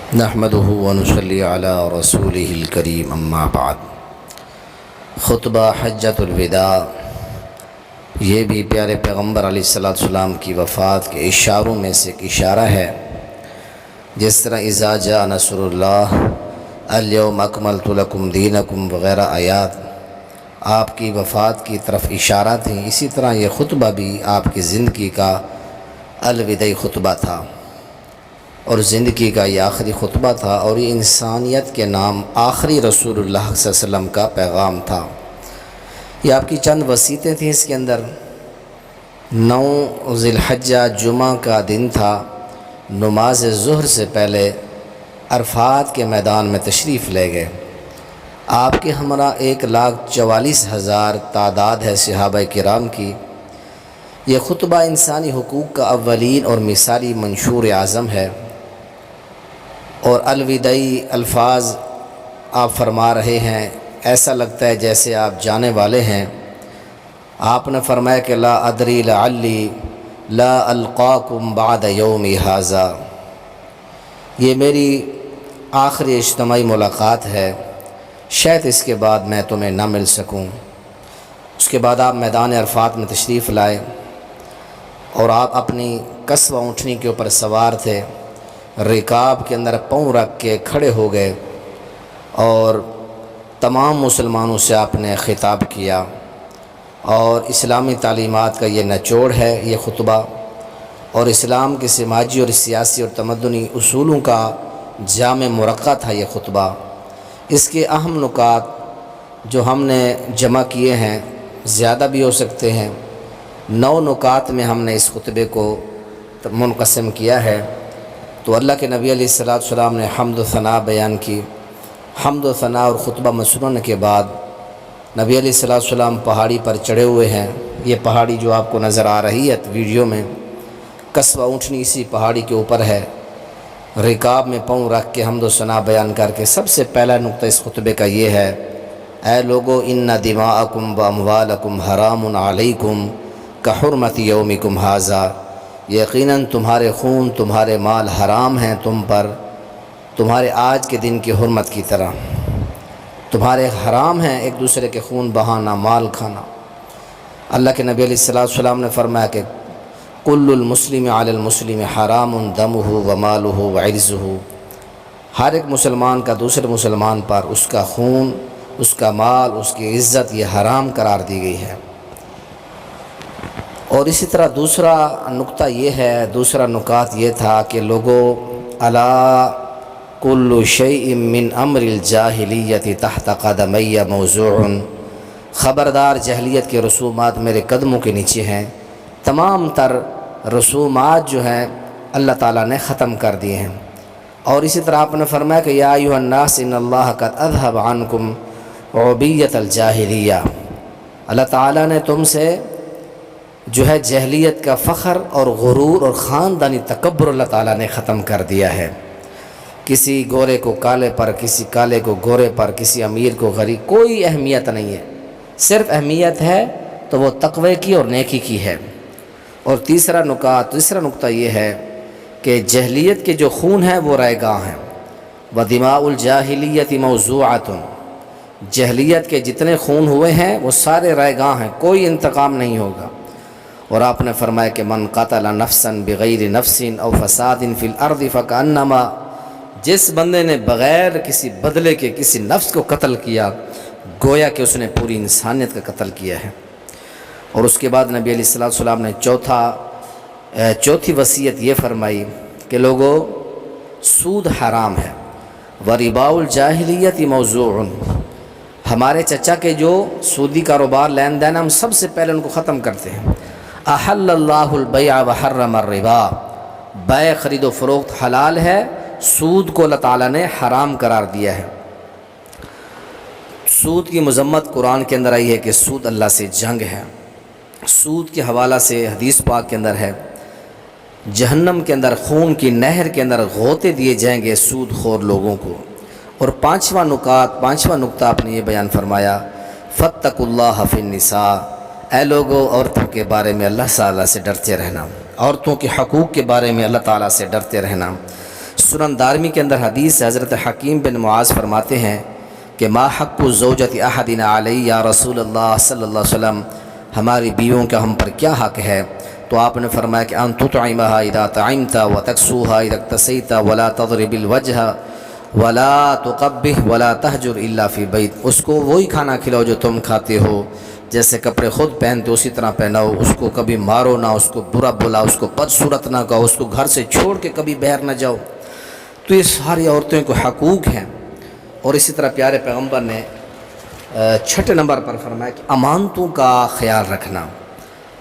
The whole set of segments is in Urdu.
نحمده ونصلی علی رسولہ الکریم اما بعد۔ خطبہ حجۃ الوداع یہ بھی پیارے پیغمبر علیہ السلام کی وفات کے اشاروں میں سے ایک اشارہ ہے۔ جس طرح اذا جاء نصر اللہ، الیوم اکملت لکم دینکم وغیرہ آیات آپ کی وفات کی طرف اشارہ تھیں، اسی طرح یہ خطبہ بھی آپ کی زندگی کا الوداعی خطبہ تھا اور زندگی کا یہ آخری خطبہ تھا، اور یہ انسانیت کے نام آخری رسول اللہ صلی اللہ علیہ وسلم کا پیغام تھا۔ یہ آپ کی چند وصیتیں تھیں۔ اس کے اندر 9 ذی الحجہ جمعہ کا دن تھا، نماز ظہر سے پہلے عرفات کے میدان میں تشریف لے گئے۔ آپ کے ہمراہ 1,44,000 تعداد ہے صحابہ کرام کی۔ یہ خطبہ انسانی حقوق کا اولین اور مثالی منشور اعظم ہے، اور الوداعی الفاظ آپ فرما رہے ہیں، ایسا لگتا ہے جیسے آپ جانے والے ہیں۔ آپ نے فرمایا کہ لا ادری لعلی لا القاکم بعد یومی ھذا، یہ میری آخری اجتماعی ملاقات ہے، شاید اس کے بعد میں تمہیں نہ مل سکوں۔ اس کے بعد آپ میدان عرفات میں تشریف لائے، اور آپ اپنی کسوہ اونٹنی کے اوپر سوار تھے، رکاب کے اندر پاؤں رکھ کے کھڑے ہو گئے، اور تمام مسلمانوں سے آپ نے خطاب کیا، اور اسلامی تعلیمات کا یہ نچوڑ ہے یہ خطبہ، اور اسلام کے سماجی اور سیاسی اور تمدنی اصولوں کا جامع مرقع تھا یہ خطبہ۔ اس کے اہم نکات جو ہم نے جمع کیے ہیں، زیادہ بھی ہو سکتے ہیں، 9 نکات میں ہم نے اس خطبے کو منقسم کیا ہے۔ تو اللہ کے نبی علیہ السلام نے حمد و ثنا بیان کی۔ حمد و ثنا اور خطبہ مسنون کے بعد نبی علیہ السلام پہاڑی پر چڑھے ہوئے ہیں۔ یہ پہاڑی جو آپ کو نظر آ رہی ہے ویڈیو میں، کسوہ اونٹنی اسی پہاڑی کے اوپر ہے، رکاب میں پاؤں رکھ کے حمد و ثنا بیان کر کے سب سے پہلا نقطہ اس خطبے کا یہ ہے، اے لوگو ان دماءکم و اموالکم حرام علیکم کحرمت یومکم ھذا، یقیناً تمہارے خون تمہارے مال حرام ہیں تم پر، تمہارے آج کے دن کی حرمت کی طرح۔ تمہارے حرام ہیں ایک دوسرے کے خون بہانا، مال کھانا۔ اللہ کے نبی علیہ السلام نے فرمایا کہ کل المسلم علی المسلم حرام دمہ ومالہ وعرضہ، ہر ایک مسلمان کا دوسرے مسلمان پر اس کا خون، اس کا مال، اس کی عزت یہ حرام قرار دی گئی ہے۔ اور اسی طرح دوسرا نقطہ یہ ہے، دوسرا نکات یہ تھا کہ لوگو الا کل شیء من امر الجاہلیت تحت قدمی موضوع، خبردار جاہلیت کے رسومات میرے قدموں کے نیچے ہیں۔ تمام تر رسومات جو ہیں اللہ تعالیٰ نے ختم کر دیے ہیں۔ اور اسی طرح آپ نے فرمایا کہ یا ایھا الناس ان اللہ قد اذھب عنکم عبیۃ الجاہلیہ، اللہ تعالیٰ نے تم سے جو ہے جاہلیت کا فخر اور غرور اور خاندانی تکبر اللہ تعالیٰ نے ختم کر دیا ہے۔ کسی گورے کو کالے پر، کسی کالے کو گورے پر، کسی امیر کو غریب، کوئی اہمیت نہیں ہے، صرف اہمیت ہے تو وہ تقوی کی اور نیکی کی ہے۔ اور تیسرا نقطہ یہ ہے کہ جاہلیت کے جو خون ہیں وہ رائے گاہ ہیں، وَدِمَاءُ الْجَاهِلِيَّةِ مَوْضُوعَةٌ، جاہلیت کے جتنے خون ہوئے ہیں وہ سارے رائے گاہ ہیں، کوئی انتقام نہیں ہوگا۔ اور آپ نے فرمایا کہ من قتل نفسا بغیر نفس او فساد فی الارض فکأنما، جس بندے نے بغیر کسی بدلے کے کسی نفس کو قتل کیا، گویا کہ اس نے پوری انسانیت کا قتل کیا ہے۔ اور اس کے بعد نبی علیہ السلام نے چوتھی وصیت یہ فرمائی کہ لوگوں سود حرام ہے، وربا الجاہلیت موضوع، ہمارے چچا کے جو سودی کاروبار لین دین ہم سب سے پہلے ان کو ختم کرتے ہیں۔ احل اللہ البیع وحرم الربا، بیع خرید و فروخت حلال ہے، سود کو اللہ تعالیٰ نے حرام قرار دیا ہے۔ سود کی مذمت قرآن کے اندر آئی ہے کہ سود اللہ سے جنگ ہے۔ سود کے حوالہ سے حدیث پاک کے اندر ہے، جہنم کے اندر خون کی نہر کے اندر غوطے دیے جائیں گے سود خور لوگوں کو۔ اور پانچواں نقطہ آپ نے یہ بیان فرمایا، فاتقوا اللہ فی النساء، اے لوگو عورتوں کے بارے میں اللہ تعالیٰ سے ڈرتے رہنا، عورتوں کے حقوق کے بارے میں اللہ تعالیٰ سے ڈرتے رہنا۔ سنن دارمی کے اندر حدیث حضرت حکیم بن معاذ فرماتے ہیں کہ ما حق زوجت احدنا علی یا رسول اللہ صلی اللہ علیہ وسلم، ہماری بیویوں کا ہم پر کیا حق ہے؟ تو آپ نے فرمایا کہ ان تطعمها اذا طعمت وتكسوها اذا اكتسيت ولا تضرب الوجه ولا تقبح ولا تهجر الا في بیت، اس کو وہی کھانا کھلاؤ جو تم کھاتے ہو، جیسے کپڑے خود پہنتے اسی طرح پہناؤ، اس کو کبھی مارو نہ، اس کو برا بلا، اس کو بدصورت نہ کہو، اس کو گھر سے چھوڑ کے کبھی باہر نہ جاؤ۔ تو یہ ساری عورتوں کو حقوق ہیں۔ اور اسی طرح پیارے پیغمبر نے 6 نمبر پر فرمایا کہ امانتوں کا خیال رکھنا،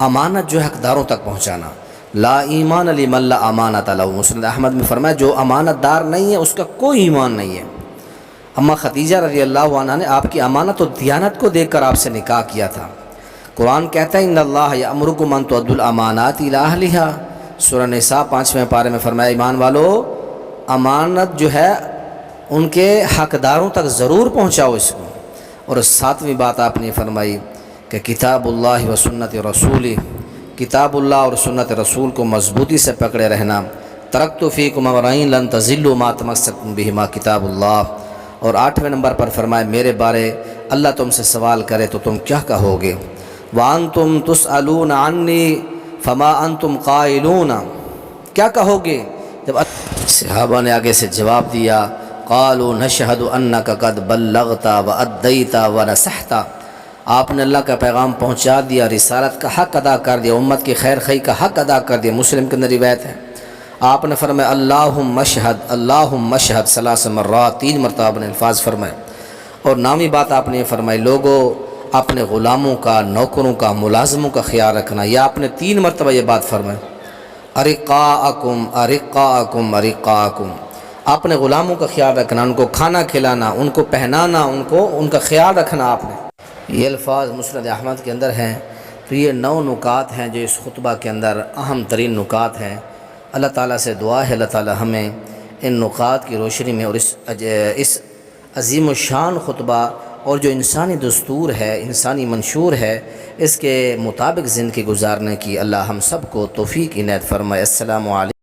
امانت جو حقداروں تک پہنچانا۔ لا ایمان لمن لا امانت لہ، مسند احمد میں فرمایا جو امانت دار نہیں ہے اس کا کوئی ایمان نہیں ہے۔ اما خدیجہ رضی اللہ عنہ نے آپ کی امانت و دیانت کو دیکھ کر آپ سے نکاح کیا تھا۔ قرآن کہتا ہے ان اللہ یأمرکم ان تؤدوا الامانات الی اہلھا، سورہ نساء 5ویں پارے میں فرمایا ایمان والو امانت جو ہے ان کے حقداروں تک ضرور پہنچاؤ اس کو۔ اور 7ویں بات آپ نے فرمائی کہ کتاب اللہ و سنت رسول، کتاب اللہ اور سنت رسول کو مضبوطی سے پکڑے رہنا۔ ترکت فیکم امرین لن تضلوا ما تمسکتم بہما کتاب اللہ۔ اور 8ویں نمبر پر فرمایا میرے بارے اللہ تم سے سوال کرے تو تم کیا کہو گے؟ وانتم تسألون عنی فما انتم قائلون، کیا کہو گے؟ جب صحابہ نے آگے سے جواب دیا قالوا نشہد انک قد بلغت وادیت ونصحت، آپ نے اللہ کا پیغام پہنچا دیا، رسالت کا حق ادا کر دیا، امت کی خیر خواہی کا حق ادا کر دیا۔ مسلم کے اندر روایت ہے آپ نے فرمایا اللہم اشہد، اللہم اشہد 3 مرات، 3 مرتبہ آپ نے الفاظ فرمائے۔ اور نامی بات آپ نے فرمائی لوگوں اپنے غلاموں کا، نوکروں کا، ملازموں کا خیال رکھنا، یا آپ نے 3 مرتبہ یہ بات فرمائی ارقاءکم ارقاءکم ارقاءکم، اپنے غلاموں کا خیال رکھنا، ان کو کھانا کھلانا، ان کو پہنانا، ان کا خیال رکھنا۔ آپ نے یہ الفاظ مسند احمد کے اندر ہیں۔ تو یہ 9 نکات ہیں جو اس خطبہ کے اندر اہم ترین نکات ہیں۔ اللہ تعالیٰ سے دعا ہے اللہ تعالیٰ ہمیں ان نکات کی روشنی میں اور اس عظیم الشان خطبہ اور جو انسانی دستور ہے، انسانی منشور ہے، اس کے مطابق زندگی گزارنے کی اللہ ہم سب کو توفیق عنایت فرمائے۔ السلام علیکم۔